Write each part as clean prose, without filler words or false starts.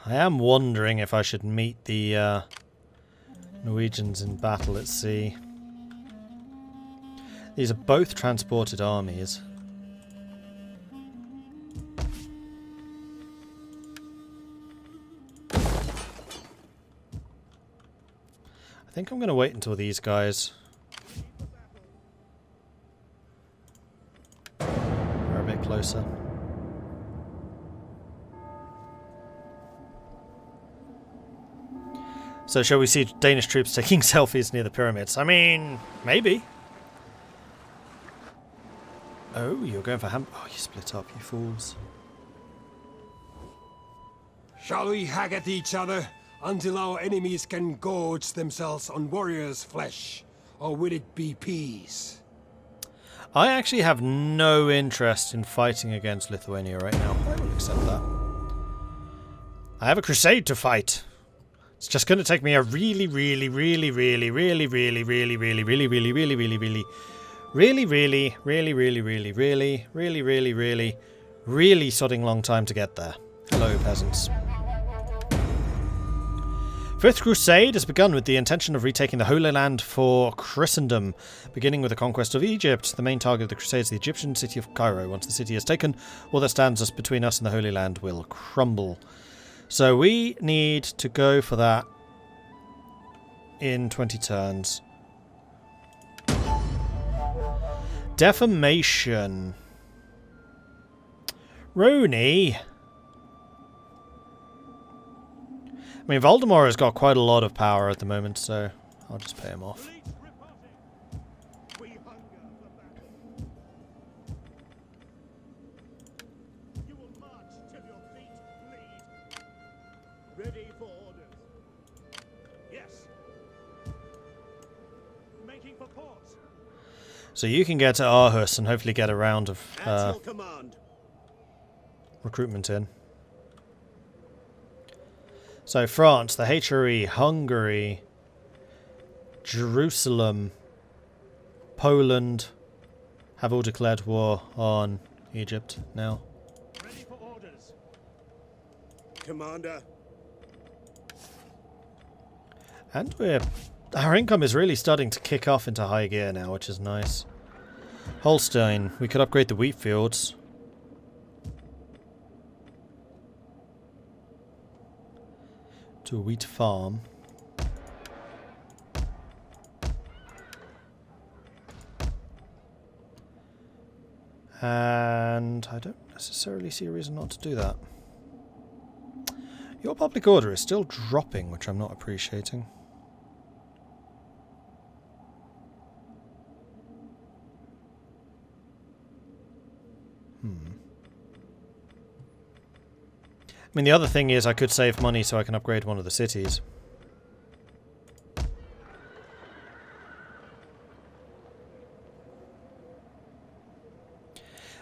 I am wondering if I should meet the Norwegians in battle at sea. These are both transported armies. I think I'm going to wait until these guys are a bit closer. So shall we see Danish troops taking selfies near the pyramids? I mean, maybe. Oh, you're going for Oh, you split up, you fools. Shall we hack at each other until our enemies can gorge themselves on warriors' flesh? Or will it be peace? I actually have no interest in fighting against Lithuania right now. I will accept that. I have a crusade to fight. It's just going to take me a really sodding long time to get there. Hello, peasants. Fifth Crusade has begun with the intention of retaking the Holy Land for Christendom, beginning with the conquest of Egypt. The main target of the Crusade is the Egyptian city of Cairo. Once the city is taken, all that stands between us and the Holy Land will crumble. So we need to go for that in 20 turns. Defamation. Rooney. I mean, Voldemort has got quite a lot of power at the moment, so I'll just pay him off. Ready for orders. Yes. Making for port. So you can get to Aarhus and hopefully get a round of recruitment in. So France, the HRE, Hungary, Jerusalem, Poland have all declared war on Egypt now. Ready for orders. Commander. And our income is really starting to kick off into high gear now, which is nice. Holstein, we could upgrade the wheat fields. To a wheat farm. And I don't necessarily see a reason not to do that. Your public order is still dropping, which I'm not appreciating. I mean, the other thing is I could save money so I can upgrade one of the cities.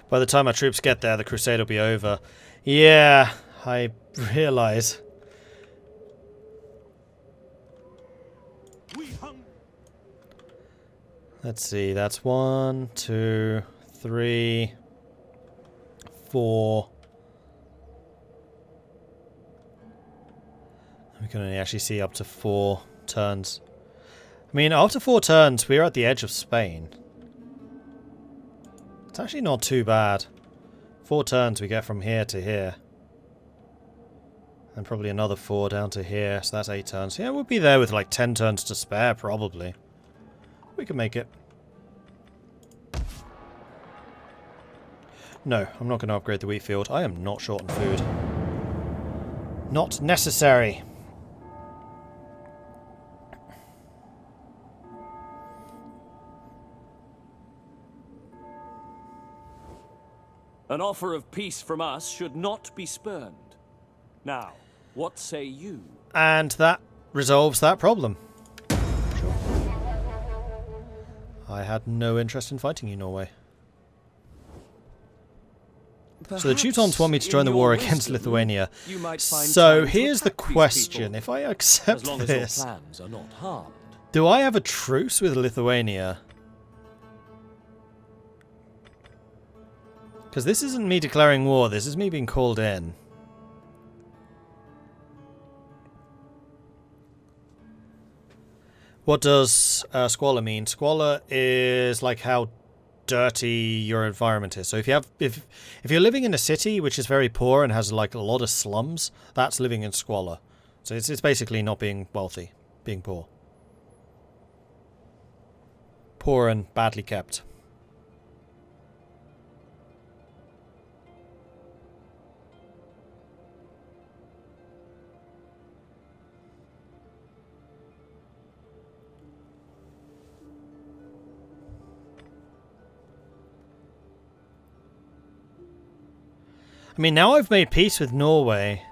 By the time our troops get there, the crusade will be over. Yeah, I realise. Let's see, that's 1, 2, 3, 4. We can only actually see up to 4 turns. I mean, after 4 turns, we're at the edge of Spain. It's actually not too bad. 4 turns we get from here to here. And probably another 4 down to here, so that's 8 turns. Yeah, we'll be there with like 10 turns to spare, probably. We can make it. No, I'm not going to upgrade the wheat field. I am not short on food. Not necessary. An offer of peace from us should not be spurned. Now, what say you? And that resolves that problem. Sure. I had no interest in fighting you, Norway. So the Teutons want me to join the war against Lithuania. So here's the question. If I accept this, do I have a truce with Lithuania? Because this isn't me declaring war, this is me being called in. What does squalor mean? Squalor is like how dirty your environment is. So if you're living in a city which is very poor and has like a lot of slums, that's living in squalor. So it's basically not being wealthy, being poor. Poor and badly kept. I mean, now I've made peace with Norway.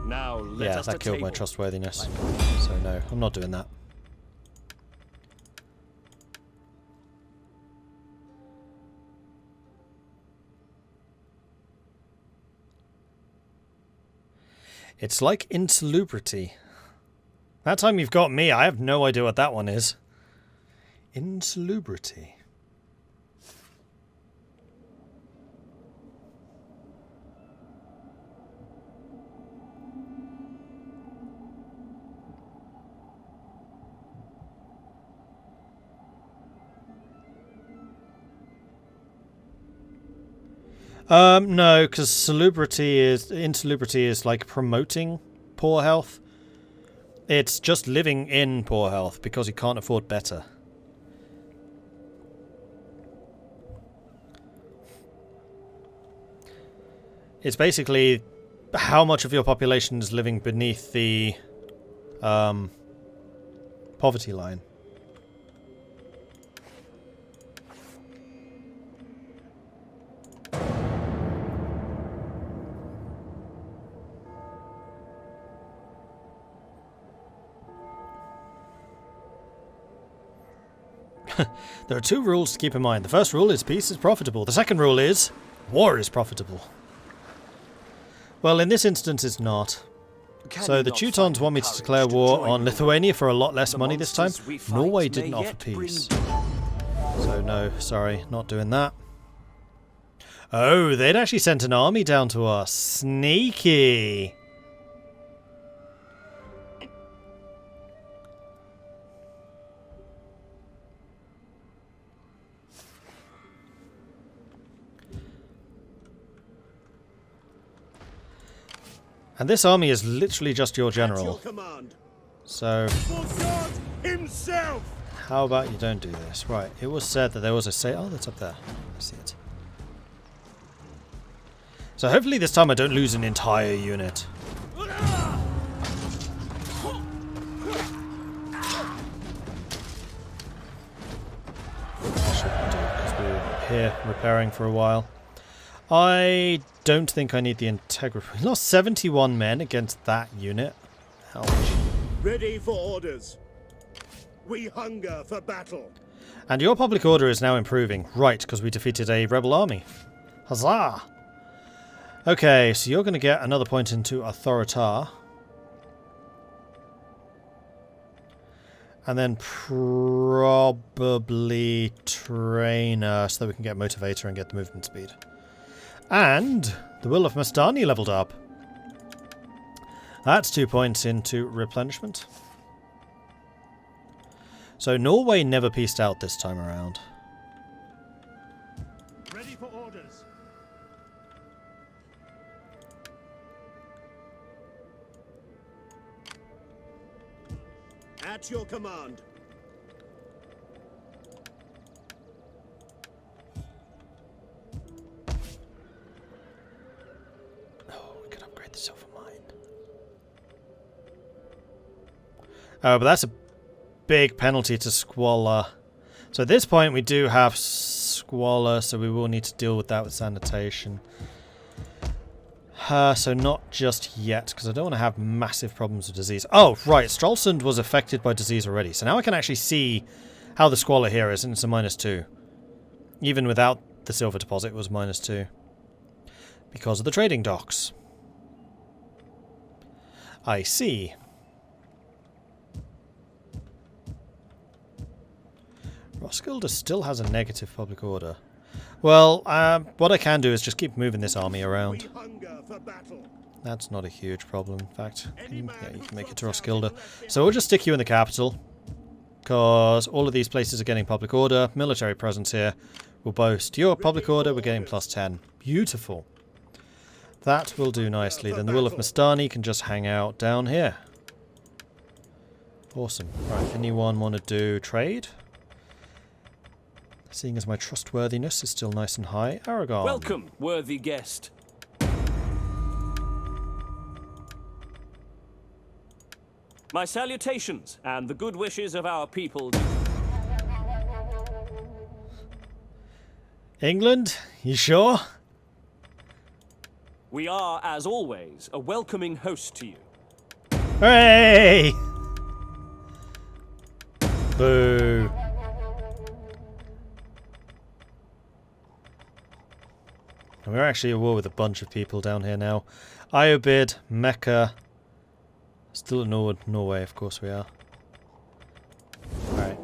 Now let Yeah, us that to killed my table. trustworthiness. So no, I'm not doing that. It's like insalubrity. That time you've got me, I have no idea what that one is. Insalubrity. No, because insalubrity is like promoting poor health. It's just living in poor health because you can't afford better. It's basically how much of your population is living beneath the poverty line. There are two rules to keep in mind. The first rule is peace is profitable. The second rule is war is profitable. Well, in this instance, it's not. So the Teutons want me to declare war on Lithuania for a lot less money this time. Norway didn't offer peace. So no, sorry, not doing that. Oh, they'd actually sent an army down to us. Sneaky. And this army is literally just your general. So, how about you don't do this? Right, it was said that there was a oh, that's up there. I see it. So hopefully this time I don't lose an entire unit. Shouldn't do, because we were here repairing for a while. I don't think I need the integrity. We lost 71 men against that unit. Ouch. Ready for orders. We hunger for battle. And your public order is now improving. Right, because we defeated a rebel army. Huzzah! Okay, so you're going to get another point into Authoritar. And then probably Trainer so that we can get Motivator and get the movement speed. And the Will of Mastani leveled up. That's 2 points into replenishment. So Norway never pieced out this time around. Ready for orders. At your command. The silver mine. Oh, but that's a big penalty to squalor. So at this point we do have squalor, so we will need to deal with that with sanitation. So not just yet, because I don't want to have massive problems with disease. Oh, right, Stralsund was affected by disease already, so now I can actually see how the squalor here is, and it's a -2. Even without the silver deposit, it was -2. Because of the trading docks. I see. Roskilde still has a negative public order. Well, what I can do is just keep moving this army around. We hunger for battle. That's not a huge problem, in fact. You can make it to Roskilde. So we'll just stick you in the capital. Because all of these places are getting public order. Military presence here will boast. Your public order, we're getting +10. Beautiful. That will do nicely. Then the Will of Mastani can just hang out down here. Awesome. Right, anyone want to do trade? Seeing as my trustworthiness is still nice and high. Aragon. Welcome, worthy guest. My salutations and the good wishes of our people. England? You sure? We are, as always, a welcoming host to you. Hooray! Boo. And we're actually at war with a bunch of people down here now. Iobid, Mecca. Still at Norway, of course we are. Alright.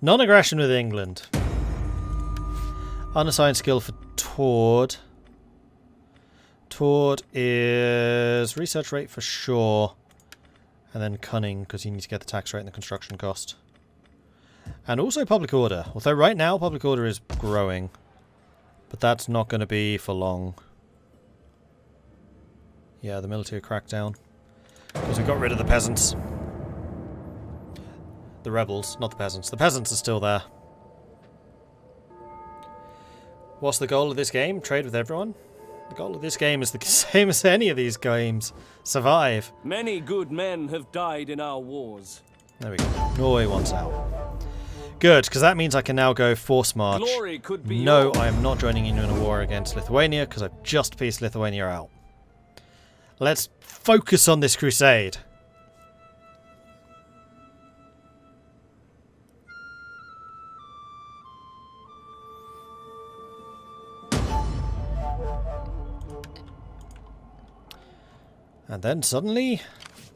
Non-aggression with England. Unassigned skill for Tord. Tord is research rate for sure. And then cunning, because you need to get the tax rate and the construction cost. And also public order. Although right now public order is growing. But that's not going to be for long. Yeah, the military crackdown. Because we got rid of the peasants. The rebels, not the peasants. The peasants are still there. What's the goal of this game? Trade with everyone? The goal of this game is the same as any of these games. Survive. Many good men have died in our wars. There we go. Norway wants out. Good, because that means I can now go force march. Glory could be No, yours. I am not joining in a war against Lithuania, because I've just pieced Lithuania out. Let's focus on this crusade. And then suddenly,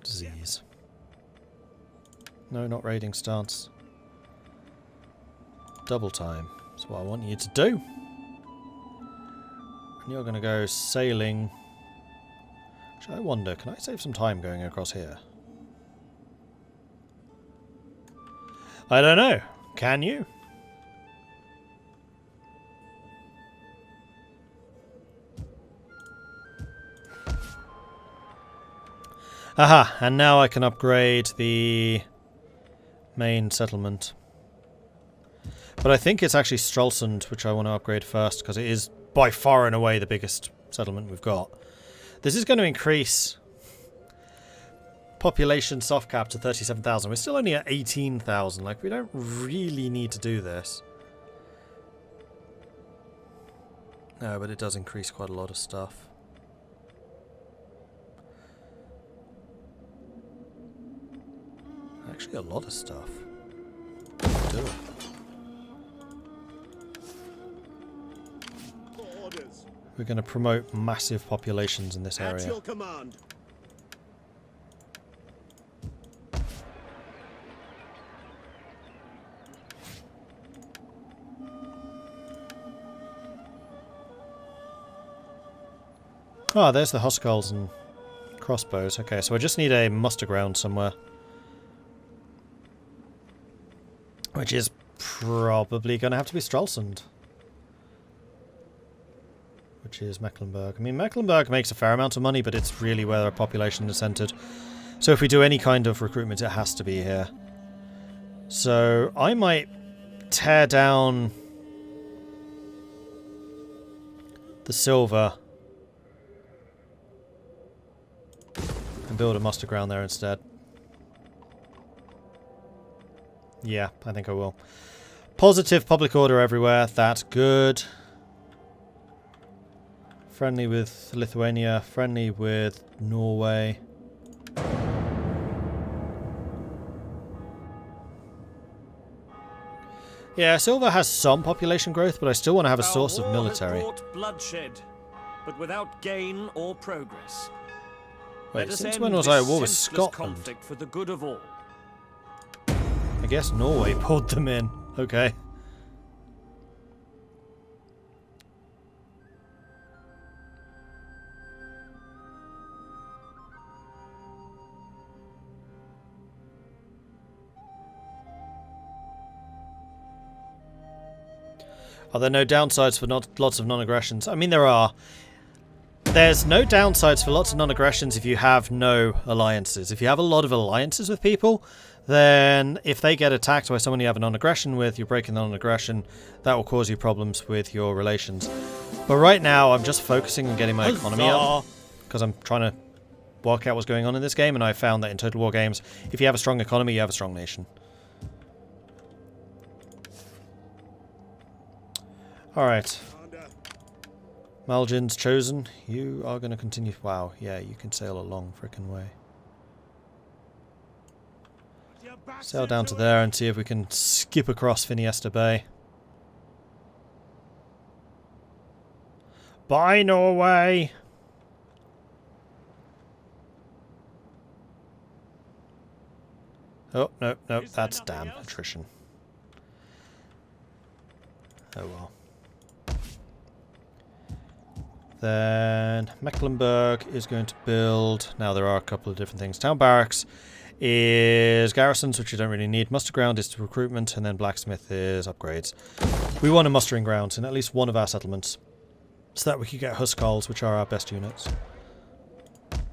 disease. No, not raiding stance. Double time. That's what I want you to do. And you're going to go sailing. Actually, I wonder, can I save some time going across here? I don't know. Can you? Aha, and now I can upgrade the main settlement. But I think it's actually Stralsund which I want to upgrade first, because it is by far and away the biggest settlement we've got. This is going to increase population soft cap to 37,000. We're still only at 18,000. Like, we don't really need to do this. No, but it does increase quite a lot of stuff. Actually, a lot of stuff. Do it. Orders. We're going to promote massive populations in this At area. your command. Ah, there's the huskarls and crossbows. Okay, so I just need a muster ground somewhere. Which is probably going to have to be Stralsund. Which is Mecklenburg. I mean, Mecklenburg makes a fair amount of money, but it's really where our population is centered. So if we do any kind of recruitment, it has to be here. So I might tear down the silver and build a muster ground there instead. Yeah, I think I will. Positive public order everywhere. That's good. Friendly with Lithuania. Friendly with Norway. Yeah, silver has some population growth, but I still want to have a source of military. Our war has brought bloodshed, but without gain or progress. Wait, Let us since end when was this I at war with senseless Scotland? conflict for the good of all. I guess Norway pulled them in. Okay. Are there no downsides for not lots of non-aggressions? I mean, there are. There's no downsides for lots of non-aggressions if you have no alliances. If you have a lot of alliances with people, then if they get attacked by someone you have a non-aggression with, you're breaking the non-aggression, that will cause you problems with your relations. But right now, I'm just focusing on getting my economy up, because I'm trying to work out what's going on in this game, and I found that in Total War games, if you have a strong economy, you have a strong nation. Alright. Malgin's chosen. You are going to continue. Wow, yeah, you can sail a long frickin' way. Sail down to there and see if we can skip across Finiesta Bay. Bye, Norway! Oh, no, no, that's damn attrition. Oh well. Then Mecklenburg is going to build. Now there are a couple of different things. Town barracks is garrisons, which you don't really need. Muster ground is recruitment, and then blacksmith is upgrades. We want a mustering ground in at least one of our settlements, so that we can get huskarls, which are our best units.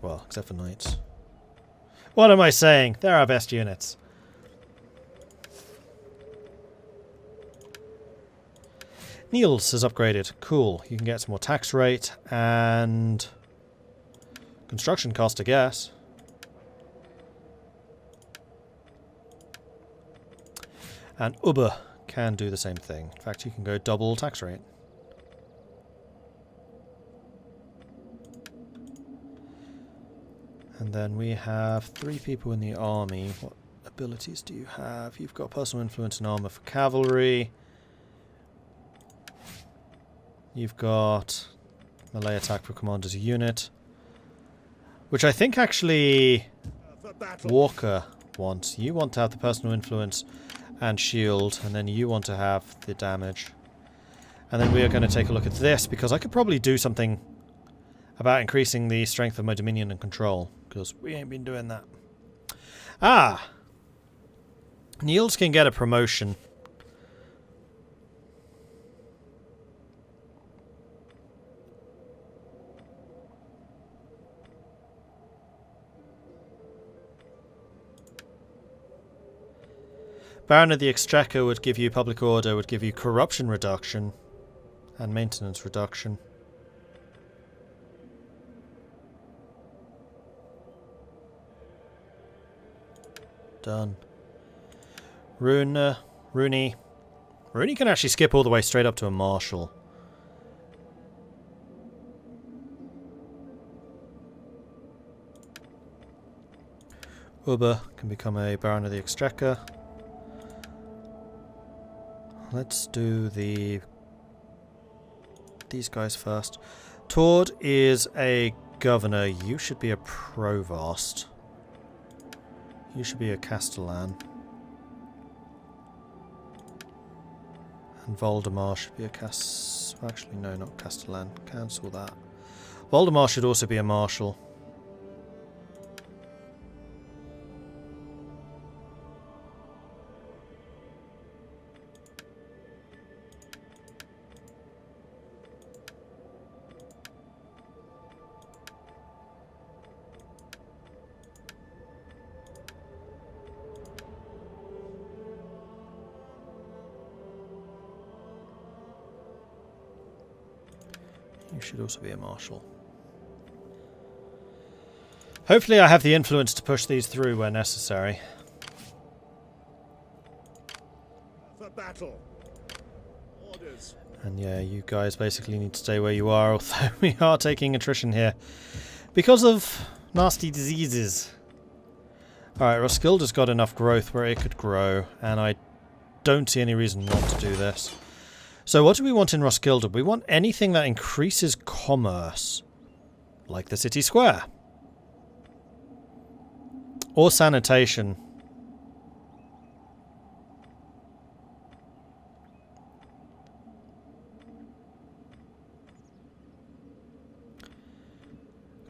Well, except for knights. What am I saying? They're our best units. Niels has upgraded. Cool. You can get some more tax rate and construction cost, I guess. And Uber can do the same thing. In fact, you can go double tax rate. And then we have 3 people in the army. What abilities do you have? You've got personal influence and armor for cavalry. You've got melee attack for commander's unit, which I think actually Walker wants. You want to have the personal influence and shield, and then you want to have the damage. And then we are going to take a look at this, because I could probably do something about increasing the strength of my dominion and control, because we ain't been doing that. Ah! Niels can get a promotion. Baron of the Exchequer would give you public order, would give you corruption reduction and maintenance reduction. Done. Rooney can actually skip all the way straight up to a marshal. Uber can become a Baron of the Exchequer. Let's do these guys first. Tord is a governor. You should be a provost. You should be a castellan. And Voldemar should be a actually, no, not castellan. Cancel that. Voldemar should also be a marshal. You should also be a marshal. Hopefully I have the influence to push these through where necessary. For battle. Orders. And yeah, you guys basically need to stay where you are, although we are taking attrition here because of nasty diseases. Alright, Roskilde's got enough growth where it could grow, and I don't see any reason not to do this. So what do we want in Roskilde? We want anything that increases commerce, like the city square. Or sanitation.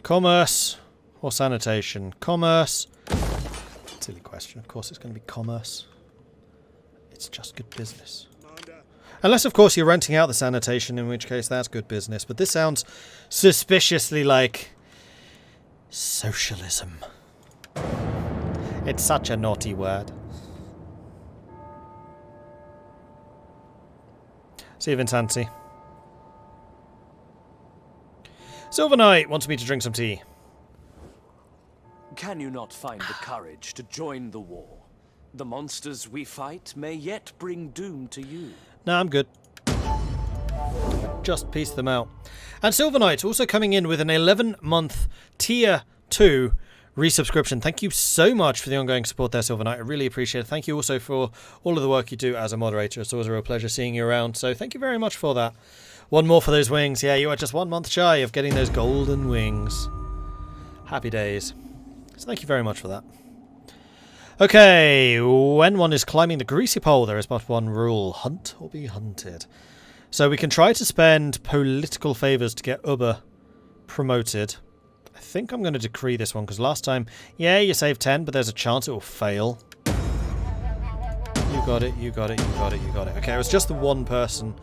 Commerce or sanitation? Commerce. Silly question. Of course it's going to be commerce. It's just good business. Unless, of course, you're renting out the sanitation, in which case that's good business. But this sounds suspiciously like socialism. It's such a naughty word. See you, Vinsanti. Silver Knight wants me to drink some tea. Can you not find the courage to join the war? The monsters we fight may yet bring doom to you. No, I'm good. Just piece them out. And Silver Knight also coming in with an 11-month Tier 2 resubscription. Thank you so much for the ongoing support there, Silver Knight. I really appreciate it. Thank you also for all of the work you do as a moderator. It's always a real pleasure seeing you around. So thank you very much for that. One more for those wings. Yeah, you are just 1 month shy of getting those golden wings. Happy days. So thank you very much for that. Okay, when one is climbing the greasy pole, there is but one rule. Hunt or be hunted. So we can try to spend political favours to get Ubba promoted. I think I'm going to decree this one, because last time, yeah, you save 10, but there's a chance it will fail. You got it, you got it, you got it, you got it. Okay, it was just the one person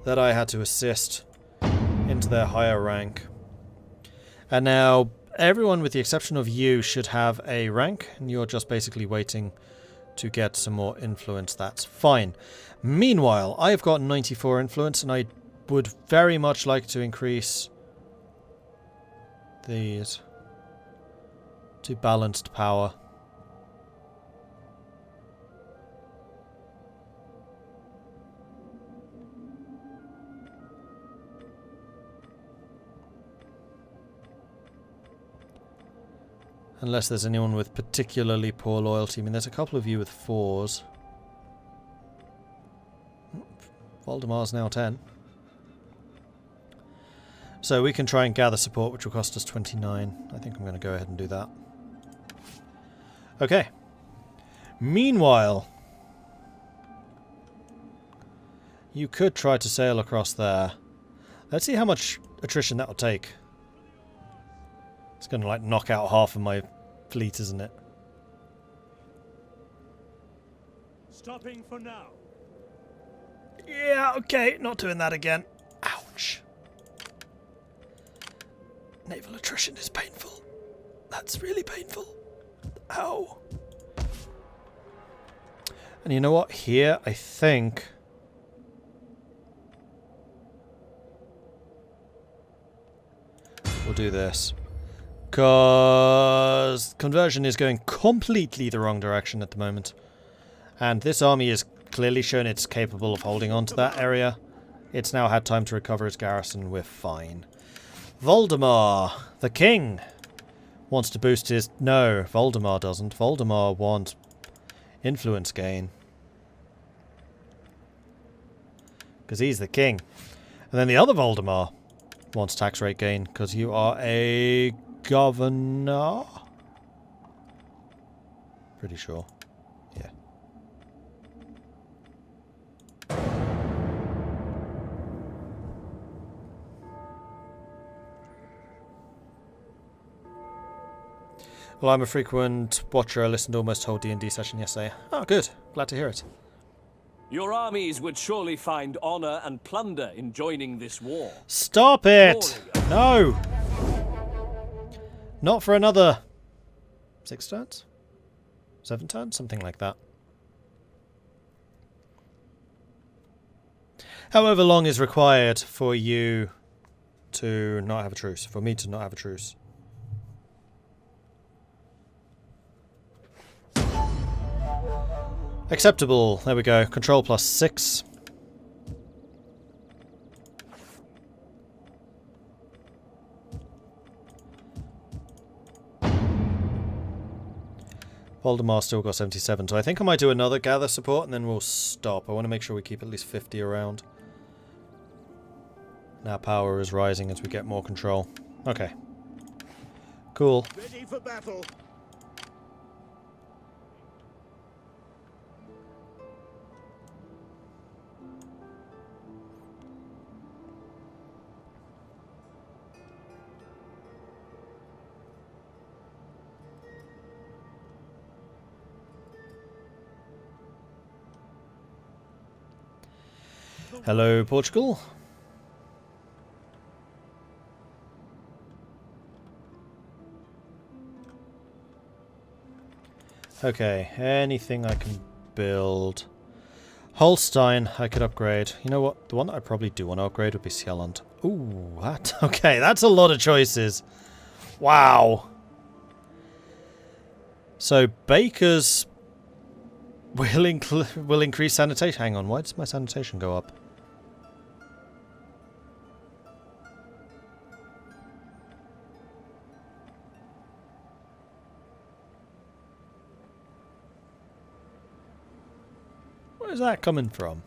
that I had to assist into their higher rank. And now, everyone with the exception of you should have a rank, and you're just basically waiting to get some more influence. That's fine. Meanwhile, I've got 94 influence, and I would very much like to increase these to balanced power. Unless there's anyone with particularly poor loyalty. I mean, there's a couple of you with 4s. Voldemar's now 10. So we can try and gather support, which will cost us 29. I think I'm going to go ahead and do that. Okay. Meanwhile, you could try to sail across there. Let's see how much attrition that will take. It's going to, like, knock out half of my fleet, isn't it? Stopping for now. Yeah, okay, not doing that again. Ouch. Naval attrition is painful. That's really painful. Ow. And you know what? Here, I think... we'll do this. Because conversion is going completely the wrong direction at the moment. And this army has clearly shown it's capable of holding on to that area. It's now had time to recover its garrison. We're fine. Voldemar, the king, wants to boost his... No, Voldemar doesn't. Voldemar wants influence gain. Because he's the king. And then the other Voldemar wants tax rate gain, because you are a governor? Pretty sure. Yeah. Well, I'm a frequent watcher. I listened to almost whole D&D session yesterday. Oh, good. Glad to hear it. Your armies would surely find honor and plunder in joining this war. Stop it! No! Not for another 6 turns? 7 turns? Something like that. However long is required for you to not have a truce. For me to not have a truce. Acceptable. There we go. Control plus 6. Voldemar still got 77, so I think I might do another gather support and then we'll stop. I want to make sure we keep at least 50 around. Now power is rising as we get more control. Okay. Cool. Ready for battle. Hello, Portugal. Okay, anything I can build. Holstein, I could upgrade. You know what? The one that I probably do want to upgrade would be Sjelland. Ooh, that. Okay, that's a lot of choices. Wow. So, bakers will increase sanitation. Hang on, why does my sanitation go up? Where's that coming from?